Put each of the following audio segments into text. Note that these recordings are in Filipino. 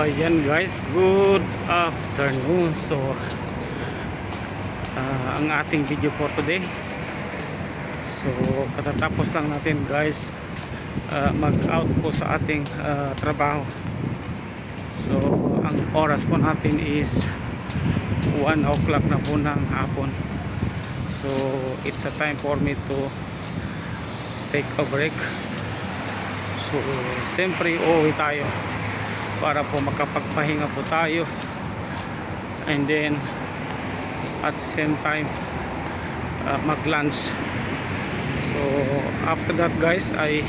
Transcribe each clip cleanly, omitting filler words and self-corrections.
Ayan guys, good afternoon. So ang ating video for today, so katatapos lang natin guys mag out po sa ating trabaho. So ang oras po natin is 1 o'clock na po ng hapon. So it's a time for me to take a break. So siyempre uuwi tayo para po makapagpahinga po tayo, and then at the same time mag lunch. So after that guys ay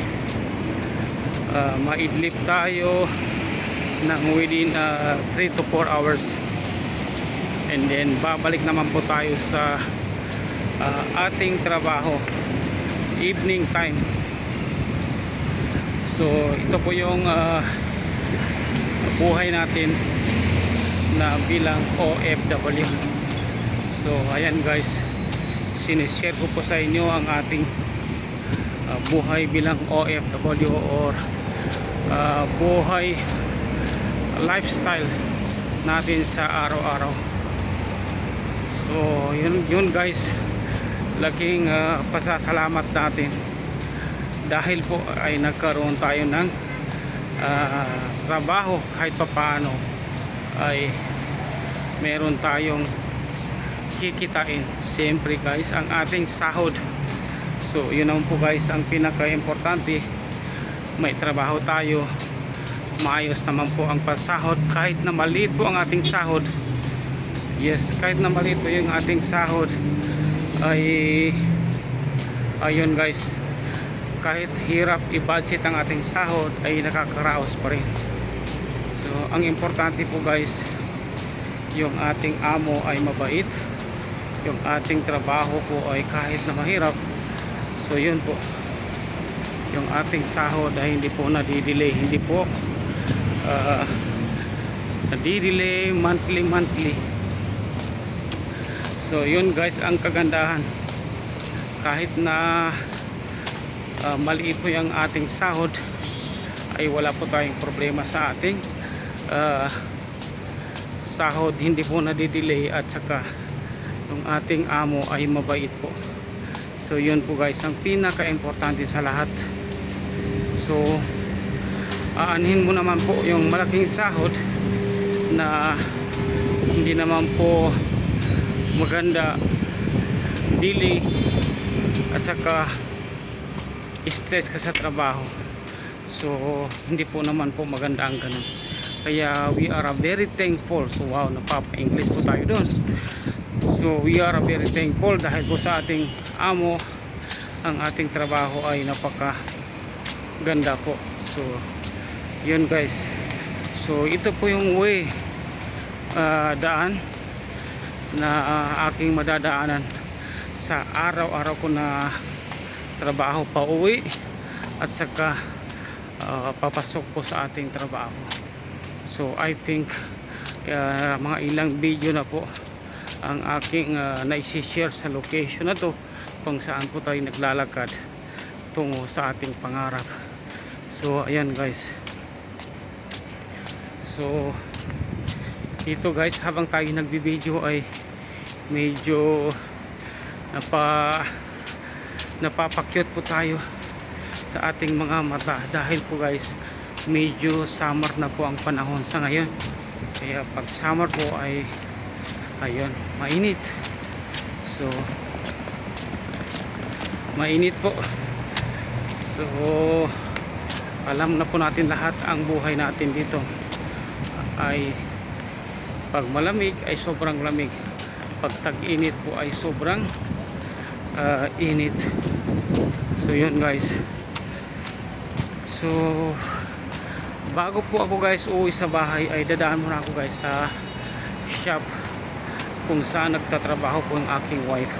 maidlip tayo ng within 3 to 4 hours, and then babalik naman po tayo sa ating trabaho evening time. So ito po yung buhay natin na bilang OFW. So ayan guys, sinishare ko po sa inyo ang ating buhay bilang OFW or buhay lifestyle natin sa araw-araw. So yun guys, laking pasasalamat natin dahil po ay nagkaroon tayo ng trabaho, kahit papaano ay meron tayong kikitain. Siyempre guys, ang ating sahod. So yun naman po guys ang pinaka-importante, may trabaho tayo, maayos naman po ang pasahod kahit na maliit po ang ating sahod. Yes, kahit na maliit po yung ating sahod ay ayun guys, kahit hirap i-budget ang ating sahod ay nakakaraos pa rin. So ang importante po guys, yung ating amo ay mabait, yung ating trabaho po ay kahit na mahirap, so yun po, yung ating sahod ay hindi po nadidelay, hindi po nadidelay monthly. So yun guys ang kagandahan, kahit na maliit po yung ating sahod ay wala po tayong problema sa ating sahod, hindi po nadidelay, at saka yung ating amo ay mabait po. So yun po guys ang pinaka-importante sa lahat. So aanhin mo naman po yung malaking sahod na hindi naman po maganda, delay, at saka stress ka sa trabaho. So hindi po naman po maganda ang ganun. Kaya we are very thankful. So wow, napapa-English po tayo doon. So we are very thankful dahil po sa ating amo, ang ating trabaho ay napaka ganda po. So yun guys, so ito po yung way, daan na aking madadaanan sa araw-araw ko na trabaho pa uwi, at saka papasok po sa ating trabaho. So I think mga ilang video na po ang aking naisi-share sa location na to kung saan po tayo naglalakad tungo sa ating pangarap. So ayan guys, so dito guys habang tayo nagbibideo ay medyo napapakyut po tayo sa ating mga mata dahil po guys medyo summer na po ang panahon sa ngayon. Kaya pag summer po ay ayun, mainit. So mainit po. So alam na po natin lahat, ang buhay natin dito ay pag malamig ay sobrang lamig, pag tag-init po ay sobrang init. So yun guys, so bago po ako guys uuwi sa bahay ay dadaan muna ako guys sa shop kung saan nagtatrabaho po ang aking wife.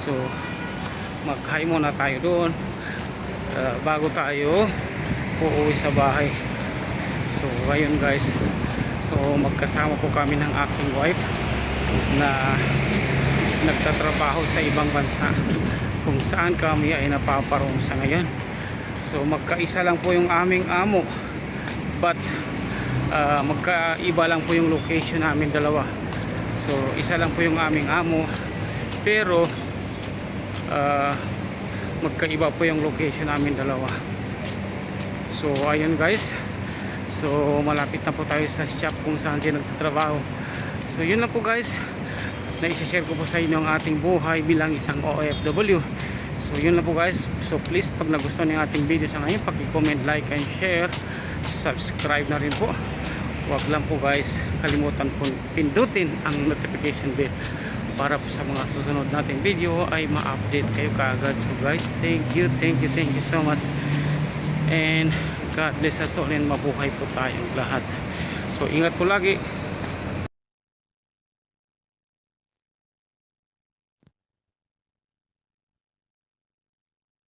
So mag-hi muna tayo doon bago tayo uuwi sa bahay. So ayun guys, so magkasama po kami ng aking wife na nagtatrabaho sa ibang bansa kung saan kami ay napaparoon sa ngayon. So magkaisa lang po yung aming amo, but magkaiba lang po yung location namin dalawa. So isa lang po yung aming amo, pero magkaiba po yung location namin dalawa. So ayun guys, so malapit na po tayo sa shop kung saan siya nagtatrabaho. So yun lang po guys, na i-share ko po sa inyo ang ating buhay bilang isang OFW. So yun lang po guys. So please, pag nagustuhan niyo ang ating video sa ngayon, paki-comment, like and share, subscribe na rin po. Huwag lang po guys kalimutan po pindutin ang notification bell para po sa mga susunod nating video ay ma-update kayo kaagad. So guys, thank you so much, and God bless us all, and mabuhay po tayong lahat. So ingat po lagi.